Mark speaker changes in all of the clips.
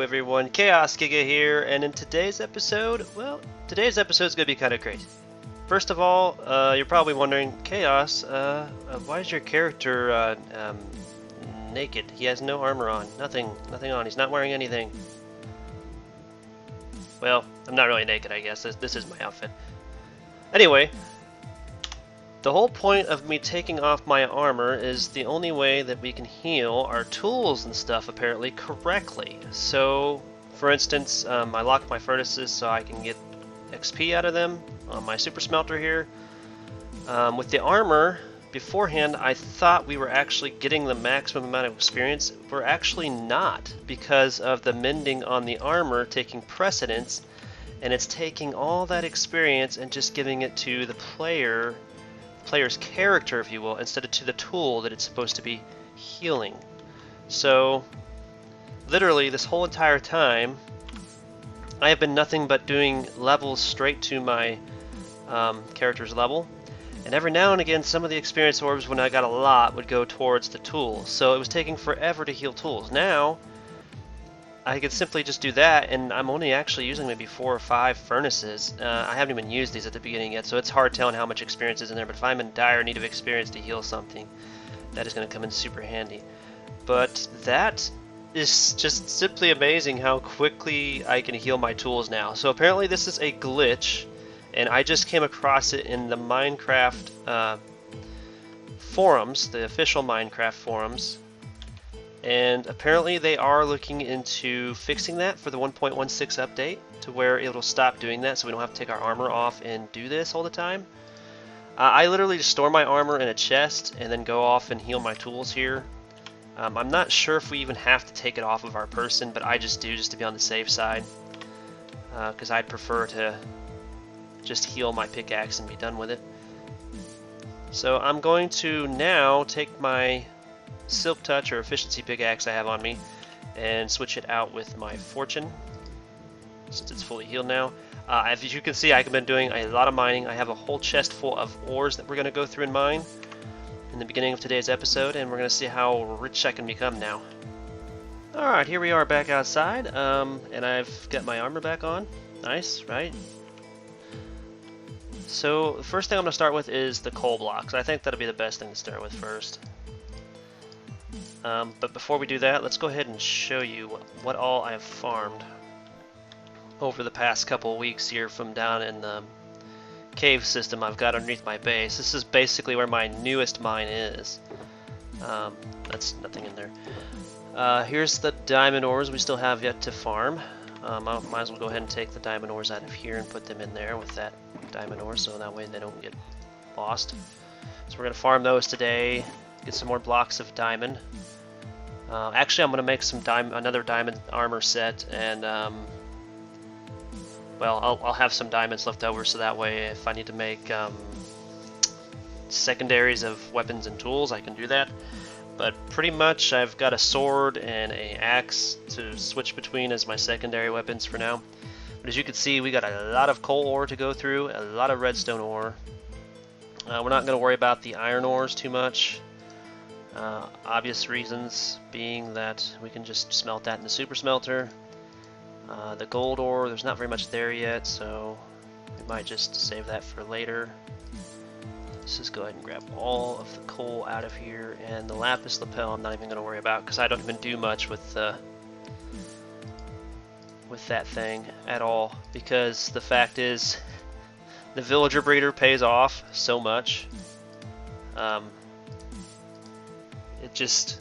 Speaker 1: everyone, Chaos Giga here, and in today's episode, today's episode is going to be kind of crazy. First of all, you're probably wondering, Chaos, why is your character naked? He has no armor on, nothing on, he's not wearing anything. Well, I'm not really naked, I guess, this is my outfit. Anyway, the whole point of me taking off my armor is the only way that we can heal our tools and stuff apparently correctly. So, for instance, I locked my furnaces so I can get XP out of them on my super smelter here. With the armor, beforehand I thought we were actually getting the maximum amount of experience. We're actually not, because of the mending on the armor taking precedence, and it's taking all that experience and just giving it to the player's character, if you will, instead of to the tool that it's supposed to be healing. So literally this whole entire time I have been nothing but doing levels straight to my character's level, and every now and again some of the experience orbs, when I got a lot, would go towards the tools, so it was taking forever to heal tools. Now I could simply just do that, and I'm only actually using maybe 4 or 5 furnaces. I haven't even used these at the beginning yet, so it's hard telling how much experience is in there, but if I'm in dire need of experience to heal something, that is going to come in super handy. But that is just simply amazing how quickly I can heal my tools now. So apparently this is a glitch, and I just came across it in the Minecraft forums, the official Minecraft forums. And apparently they are looking into fixing that for the 1.16 update, to where it'll stop doing that so we don't have to take our armor off and do this all the time. I literally just store my armor in a chest and then go off and heal my tools here. I'm not sure if we even have to take it off of our person, but I just do, just to be on the safe side, because I'd prefer to just heal my pickaxe and be done with it. So I'm going to now take my Silk Touch or Efficiency pickaxe I have on me and switch it out with my Fortune, since it's fully healed now. As you can see, I've been doing a lot of mining. I have a whole chest full of ores that we're going to go through and mine in the beginning of today's episode, and we're going to see how rich I can become now. Alright, here we are back outside, and I've got my armor back on. Nice, right? So the first thing I'm going to start with is the coal blocks. I think that'll be the best thing to start with first. But before we do that, let's go ahead and show you what all I've farmed over the past couple of weeks here from down in the cave system I've got underneath my base. This is basically where my newest mine is. That's nothing in there. Here's the diamond ores we still have yet to farm. I might as well go ahead and take the diamond ores out of here and put them in there with that diamond ore, so that way they don't get lost. So we're going to farm those today, get some more blocks of diamond. Actually, I'm going to make some another diamond armor set, and well, I'll have some diamonds left over, so that way if I need to make secondaries of weapons and tools, I can do that. But pretty much I've got a sword and an axe to switch between as my secondary weapons for now. But as you can see, we got a lot of coal ore to go through, a lot of redstone ore. We're not going to worry about the iron ores too much. Obvious reasons being that we can just smelt that in the super smelter. The gold ore, there's not very much there yet, so we might just save that for later. Let's just go ahead and grab all of the coal out of here, and the lapis lapel I'm not even going to worry about, because I don't even do much with that thing at all, because the fact is the villager breeder pays off so much. It just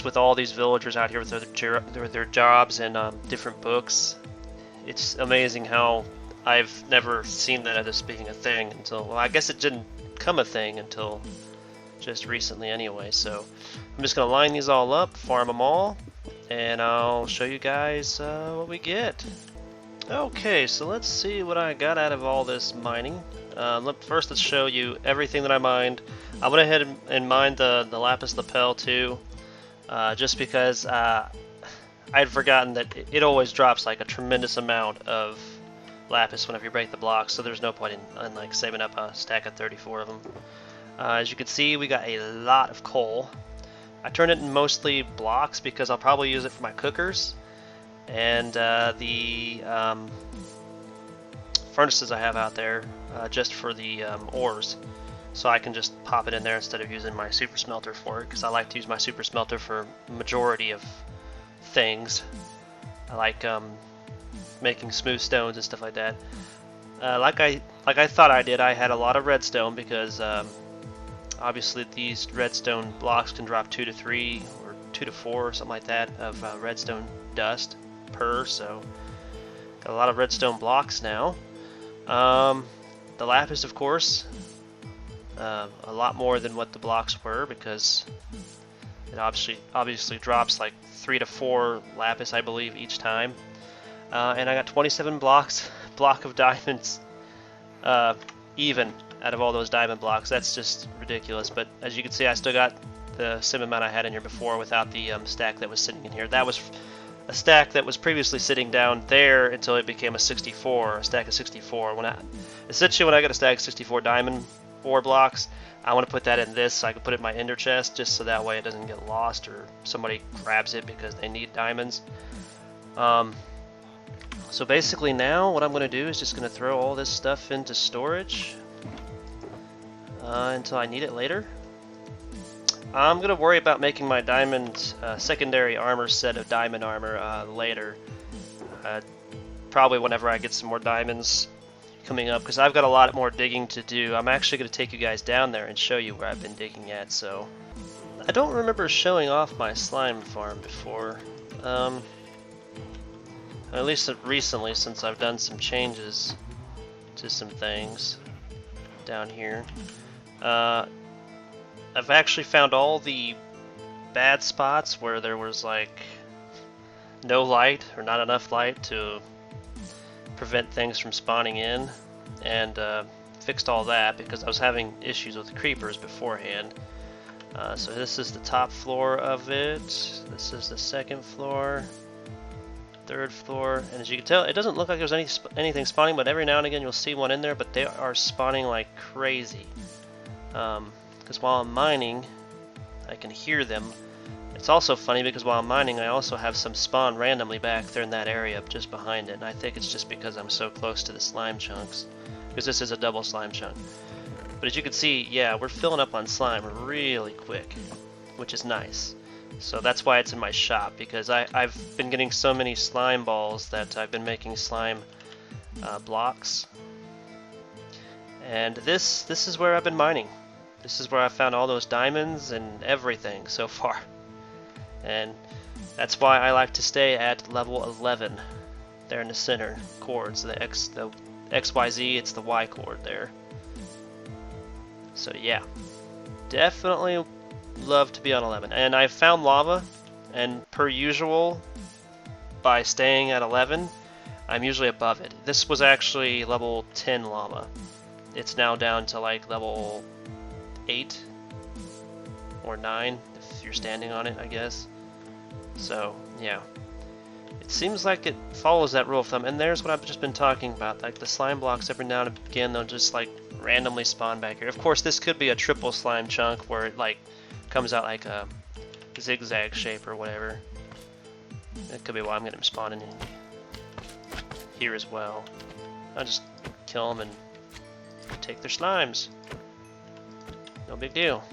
Speaker 1: with all these villagers out here with their jobs and different books, it's amazing how I've never seen that as being a thing until, well, I guess it didn't become a thing until just recently anyway. So I'm just going to line these all up, farm them all, and I'll show you guys what we get. Okay, so let's see what I got out of all this mining. First, let's show you everything that I mined. I went ahead and mined the lapis lapel too, just because I had forgotten that it always drops like a tremendous amount of lapis whenever you break the blocks, so there's no point in like saving up a stack of 34 of them. As you can see, we got a lot of coal. I turn it in mostly blocks because I'll probably use it for my cookers and the furnaces I have out there just for the ores. So I can just pop it in there instead of using my super smelter for it, because I like to use my super smelter for majority of things. I like making smooth stones and stuff like that. Like I thought I did, I had a lot of redstone because obviously these redstone blocks can drop 2 to 3 or 2 to 4 or something like that of redstone dust per, so got a lot of redstone blocks now. The lapis, of course, a lot more than what the blocks were because it obviously drops like 3 to 4 lapis, I believe, each time. And I got 27 block of diamonds even out of all those diamond blocks. That's just ridiculous. But as you can see, I still got the same amount I had in here before without the stack that was sitting in here. That was a stack that was previously sitting down there until it became a 64, a stack of 64. Essentially when I get a stack of 64 diamond ore blocks, I want to put that in this so I can put it in my ender chest, just so that way it doesn't get lost or somebody grabs it because they need diamonds. So basically now what I'm going to do is just going to throw all this stuff into storage until I need it later. I'm going to worry about making my diamond secondary armor set of diamond armor later. Probably whenever I get some more diamonds coming up, because I've got a lot more digging to do. I'm actually going to take you guys down there and show you where I've been digging at. So I don't remember showing off my slime farm before. At least recently, since I've done some changes to some things down here. I've actually found all the bad spots where there was like no light or not enough light to prevent things from spawning in, and fixed all that because I was having issues with the creepers beforehand. So this is the top floor of it, this is the second floor, third floor, and as you can tell, it doesn't look like there's anything spawning, but every now and again you'll see one in there, but they are spawning like crazy. Because while I'm mining, I can hear them. It's also funny because while I'm mining, I also have some spawn randomly back there in that area just behind it, and I think it's just because I'm so close to the slime chunks, because this is a double slime chunk. But as you can see, yeah, we're filling up on slime really quick, which is nice. So that's why it's in my shop, because I've been getting so many slime balls that I've been making slime blocks. And this is where I've been mining. This is where I found all those diamonds and everything so far. And that's why I like to stay at level 11 there in the center. Chords, the XYZ, it's the Y chord there. So yeah, definitely love to be on 11. And I've found lava, and per usual, by staying at 11, I'm usually above it. This was actually level 10 lava. It's now down to like level 8 or 9 if you're standing on it, I guess. So yeah, it seems like it follows that rule of thumb. And there's what I've just been talking about, like the slime blocks every now and again, they'll just like randomly spawn back here. Of course, this could be a triple slime chunk where it like comes out like a zigzag shape or whatever. That could be why I'm getting them spawning in here as well. I'll just kill them and take their slimes. No big deal.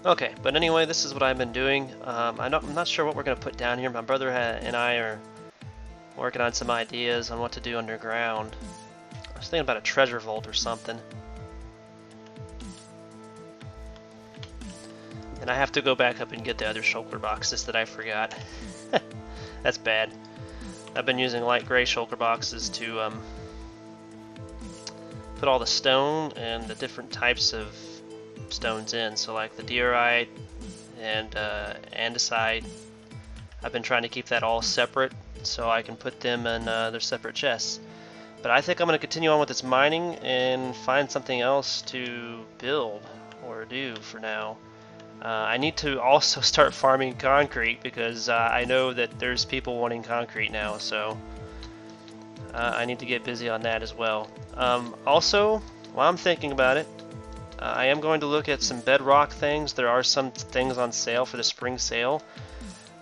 Speaker 1: Okay, but anyway, this is what I've been doing. I'm not sure what we're going to put down here. My brother and I are working on some ideas on what to do underground. I was thinking about a treasure vault or something. And I have to go back up and get the other shulker boxes that I forgot. That's bad. I've been using light gray shulker boxes to put all the stone and the different types of stones in. So like the diorite and andesite, I've been trying to keep that all separate so I can put them in their separate chests. But I think I'm going to continue on with this mining and find something else to build or do for now. I need to also start farming concrete because I know that there's people wanting concrete now, so I need to get busy on that as well. Also, while I'm thinking about it, I am going to look at some bedrock things. There are some things on sale for the spring sale.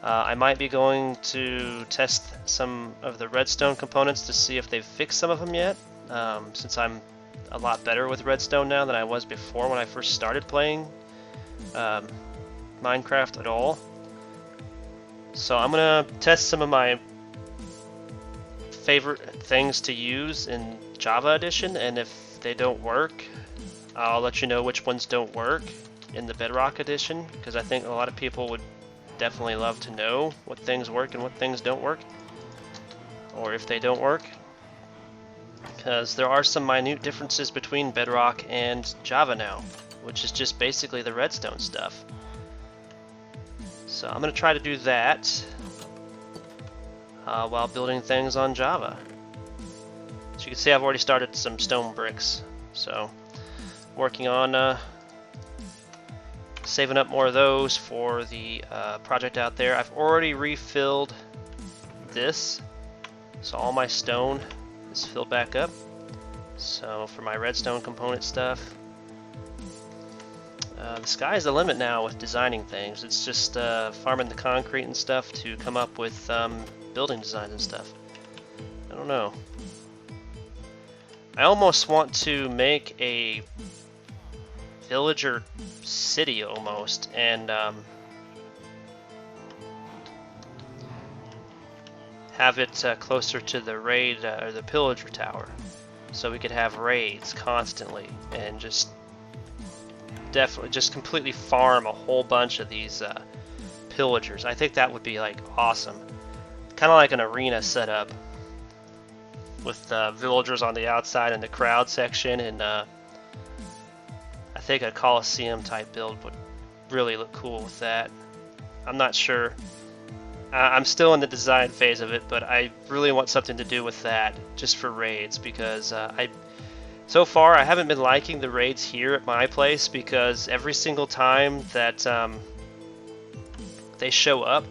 Speaker 1: I might be going to test some of the redstone components to see if they've fixed some of them yet, since I'm a lot better with redstone now than I was before when I first started playing Minecraft at all. So I'm gonna test some of my favorite things to use in Java Edition, and if they don't work, I'll let you know which ones don't work in the Bedrock Edition, because I think a lot of people would definitely love to know what things work and what things don't work, or if they don't work, because there are some minute differences between Bedrock and Java now, which is just basically the redstone stuff. So I'm going to try to do that while building things on Java. So you can see I've already started some stone bricks, so working on saving up more of those for the project out there. I've already refilled this, so all my stone is filled back up. So for my redstone component stuff, the sky's the limit now with designing things. It's just farming the concrete and stuff to come up with building designs and stuff. I don't know. I almost want to make a villager city almost, and have it closer to the raid or the pillager tower, so we could have raids constantly and just definitely just completely farm a whole bunch of these pillagers. I think that would be like awesome, kind of like an arena setup with villagers on the outside and the crowd section, and I think a Coliseum type build would really look cool with that. I'm not sure. I'm still in the design phase of it, but I really want something to do with that just for raids, because so far I haven't been liking the raids here at my place, because every single time that they show up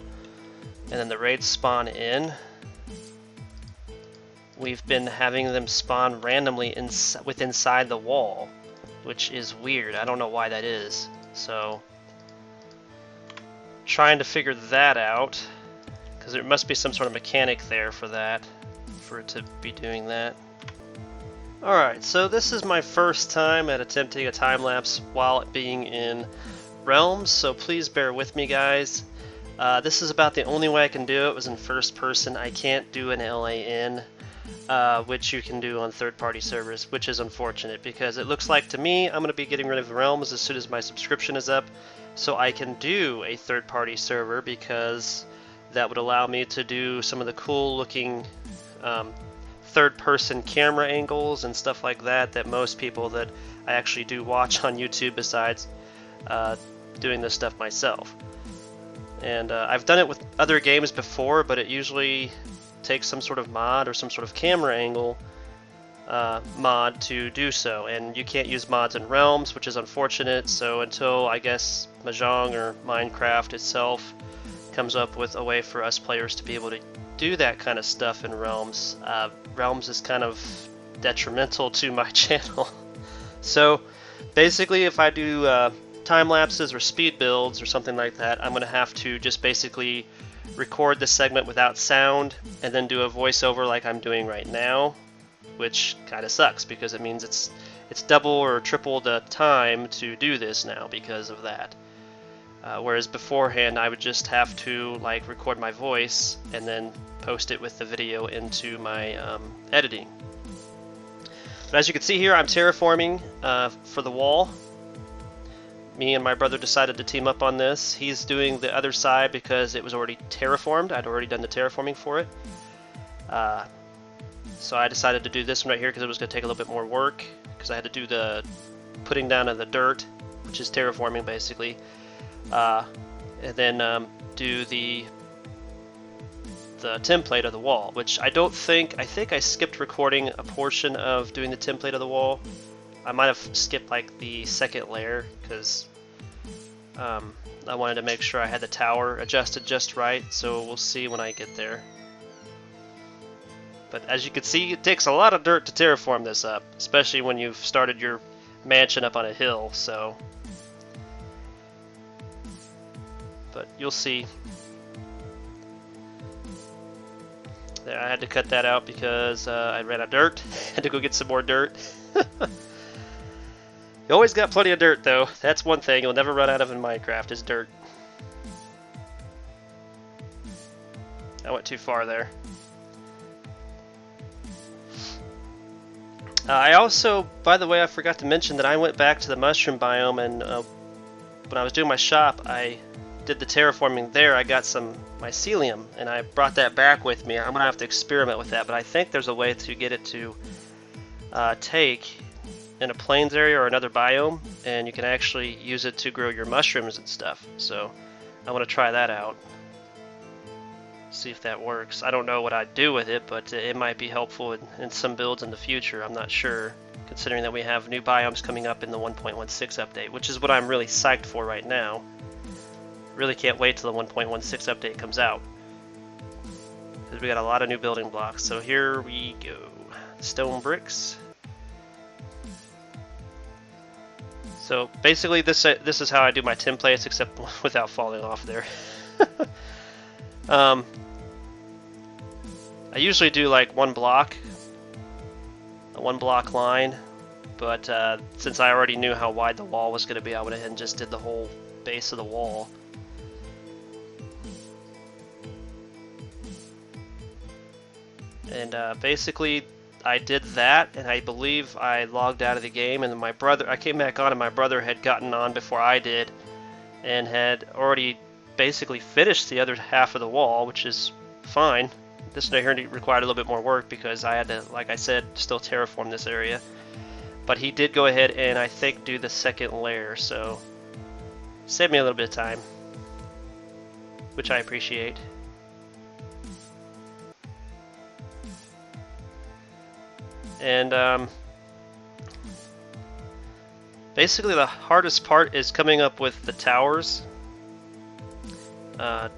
Speaker 1: and then the raids spawn in, we've been having them spawn randomly inside the wall, which is weird. I don't know why that is. So trying to figure that out, because there must be some sort of mechanic there for that, for it to be doing that. Alright, so this is my first time at attempting a time-lapse while it being in Realms, so please bear with me, guys. This is about the only way I can do it was in first person. I can't do an LAN, which you can do on third-party servers, which is unfortunate, because it looks like to me I'm going to be getting rid of Realms as soon as my subscription is up, so I can do a third-party server, because that would allow me to do some of the cool-looking third-person camera angles and stuff like that that most people that I actually do watch on YouTube, besides doing this stuff myself. And I've done it with other games before, but it usually takes some sort of mod or some sort of camera angle mod to do so, and you can't use mods in Realms, which is unfortunate. So until I guess Mahjong or Minecraft itself comes up with a way for us players to be able to do that kind of stuff in Realms, Realms is kind of detrimental to my channel. So basically, if I do time lapses or speed builds or something like that, I'm going to have to just basically record the segment without sound and then do a voiceover like I'm doing right now, which kind of sucks, because it means it's double or triple the time to do this now because of that. Whereas beforehand I would just have to like record my voice and then post it with the video into my editing. But as you can see here, I'm terraforming for the wall. Me and my brother decided to team up on this. He's doing the other side because it was already terraformed. I'd already done the terraforming for it. So I decided to do this one right here because it was going to take a little bit more work, because I had to do the putting down of the dirt, which is terraforming basically, and then do the template of the wall, which I think I skipped recording a portion of doing the template of the wall. I might have skipped like the second layer, because I wanted to make sure I had the tower adjusted just right, so we'll see when I get there. But as you can see, it takes a lot of dirt to terraform this up, especially when you've started your mansion up on a hill, so... But you'll see. There, I had to cut that out because I ran out of dirt. Had to go get some more dirt. You always got plenty of dirt, though. That's one thing you'll never run out of in Minecraft, is dirt. I went too far there. I also, by the way, I forgot to mention that I went back to the mushroom biome, and when I was doing my shop, I did the terraforming there. I got some mycelium, and I brought that back with me. I'm gonna have to experiment with that, but I think there's a way to get it to take in a plains area or another biome, and you can actually use it to grow your mushrooms and stuff. So I want to try that out, see if that works. I don't know what I'd do with it, but it might be helpful in some builds in the future. I'm not sure, considering that we have new biomes coming up in the 1.16 update, which is what I'm really psyched for right now. Really can't wait till the 1.16 update comes out, because we got a lot of new building blocks. So here we go. Stone bricks. So basically this is how I do my templates, except without falling off there. I usually do like one block, a 1 block line, but since I already knew how wide the wall was going to be, I went ahead and just did the whole base of the wall. And basically I did that, and I believe I logged out of the game, and then I came back on, and my brother had gotten on before I did, and had already basically finished the other half of the wall, which is fine. This one here required a little bit more work because I had to, like I said, still terraform this area. But he did go ahead and I think do the second layer, so saved me a little bit of time, which I appreciate. And basically the hardest part is coming up with the towers, the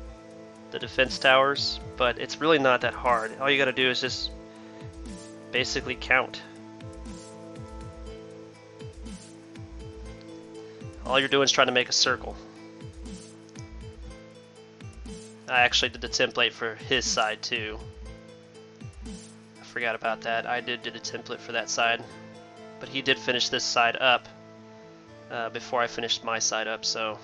Speaker 1: defense towers, but it's really not that hard. All you gotta do is just basically count. All you're doing is trying to make a circle. I actually did the template for his side too. Forgot about that. I did a template for that side, but he did finish this side up before I finished my side up, so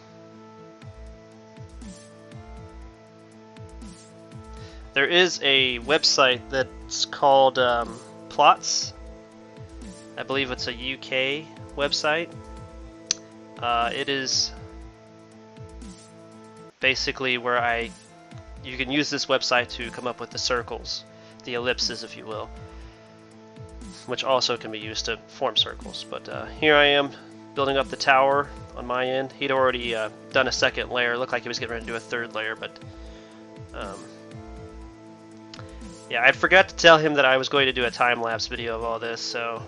Speaker 1: there is a website that's called Plots. I believe it's a UK website. It is basically where you can use this website to come up with the circles, the ellipses, if you will, which also can be used to form circles. But here I am building up the tower on my end. He'd already done a second layer. Looked like he was getting ready to do a third layer, but yeah, I forgot to tell him that I was going to do a time-lapse video of all this, so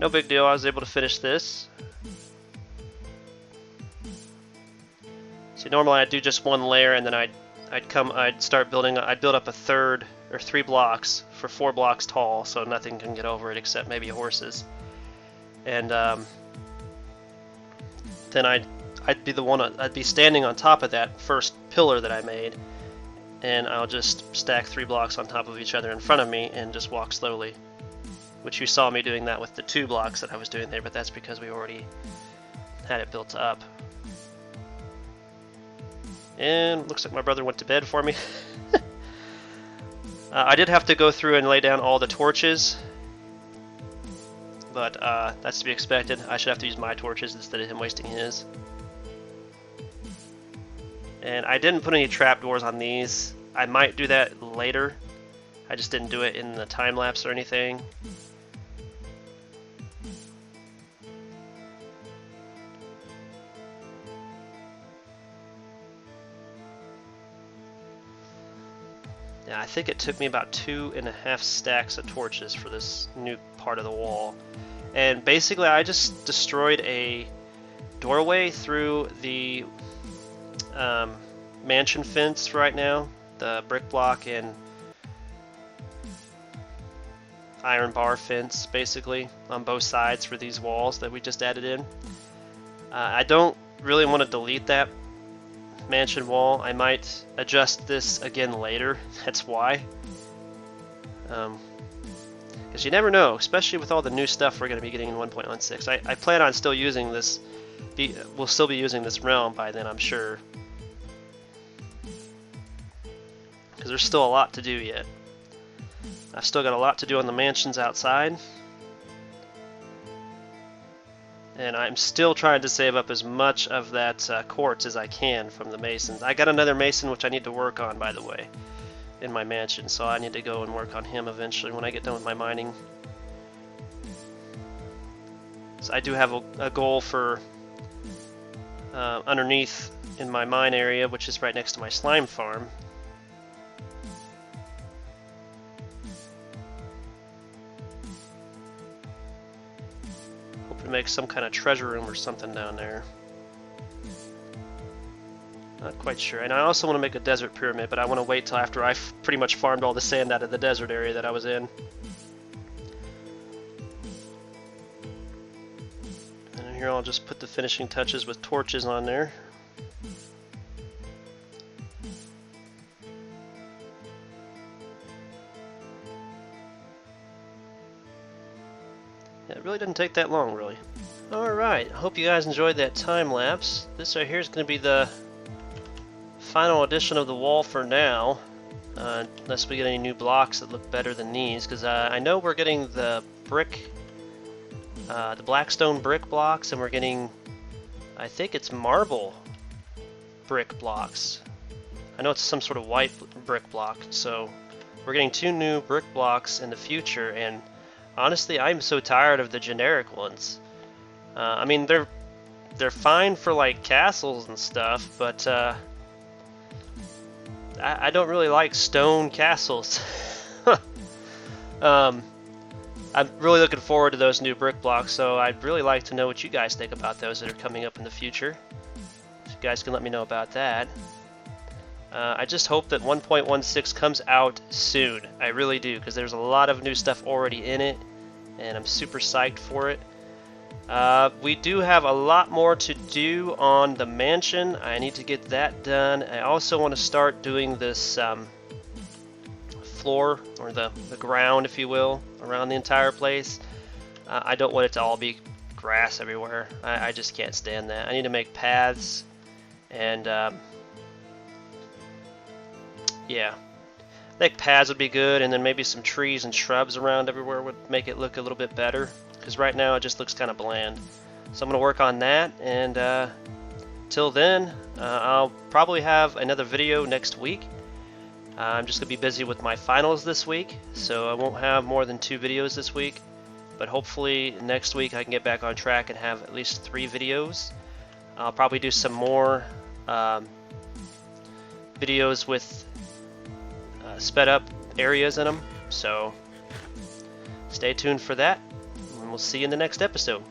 Speaker 1: no big deal. I was able to finish this. See, normally I'd do just one layer, and then I'd start building. I'd build up a third or 3 blocks for 4 blocks tall, so nothing can get over it except maybe horses. And then I'd be standing on top of that first pillar that I made, and I'll just stack 3 blocks on top of each other in front of me and just walk slowly. Which you saw me doing that with the 2 blocks that I was doing there, but that's because we already had it built up. And looks like my brother went to bed for me. I did have to go through and lay down all the torches, but that's to be expected. I should have to use my torches instead of him wasting his. And I didn't put any trapdoors on these. I might do that later. I just didn't do it in the time lapse or anything. Yeah, I think it took me about 2.5 stacks of torches for this new part of the wall. And basically I just destroyed a doorway through the mansion fence right now. the brick block and iron bar fence basically on both sides for these walls that we just added in. I don't really want to delete that mansion wall. I might adjust this again later. That's why. Because you never know, especially with all the new stuff we're going to be getting in 1.16. I plan on still using this. We'll still be using this realm by then, I'm sure. Because there's still a lot to do yet. I've still got a lot to do on the mansions outside. And I'm still trying to save up as much of that quartz as I can from the masons. I got another mason which I need to work on, by the way, in my mansion. So I need to go and work on him eventually when I get done with my mining. So I do have a goal for underneath in my mine area, which is right next to my slime farm. Hope to make some kind of treasure room or something down there. Not quite sure. And I also want to make a desert pyramid, but I want to wait till after I've pretty much farmed all the sand out of the desert area that I was in. And here I'll just put the finishing touches with torches on there. Yeah, it really didn't take that long, really. Alright, I hope you guys enjoyed that time lapse. This right here is going to be the final edition of the wall for now, unless we get any new blocks that look better than these, because I know we're getting the brick, the blackstone brick blocks, and we're getting, I think it's marble brick blocks. I know it's some sort of white brick block, so we're getting 2 new brick blocks in the future, and honestly I'm so tired of the generic ones. I mean, they're fine for like castles and stuff, but I don't really like stone castles. I'm really looking forward to those new brick blocks, so I'd really like to know what you guys think about those that are coming up in the future. So you guys can let me know about that. I just hope that 1.16 comes out soon. I really do, because there's a lot of new stuff already in it, and I'm super psyched for it. We do have a lot more to do on the mansion. I need to get that done. I also want to start doing this floor, or the ground, if you will, around the entire place. I don't want it to all be grass everywhere. I just can't stand that. I need to make paths, and yeah, I think paths would be good, and then maybe some trees and shrubs around everywhere would make it look a little bit better, because right now it just looks kind of bland. So I'm going to work on that, and till then, I'll probably have another video next week. I'm just going to be busy with my finals this week, so I won't have more than 2 videos this week, but hopefully next week I can get back on track and have at least 3 videos. I'll probably do some more videos with sped up areas in them, so stay tuned for that, and we'll see you in the next episode.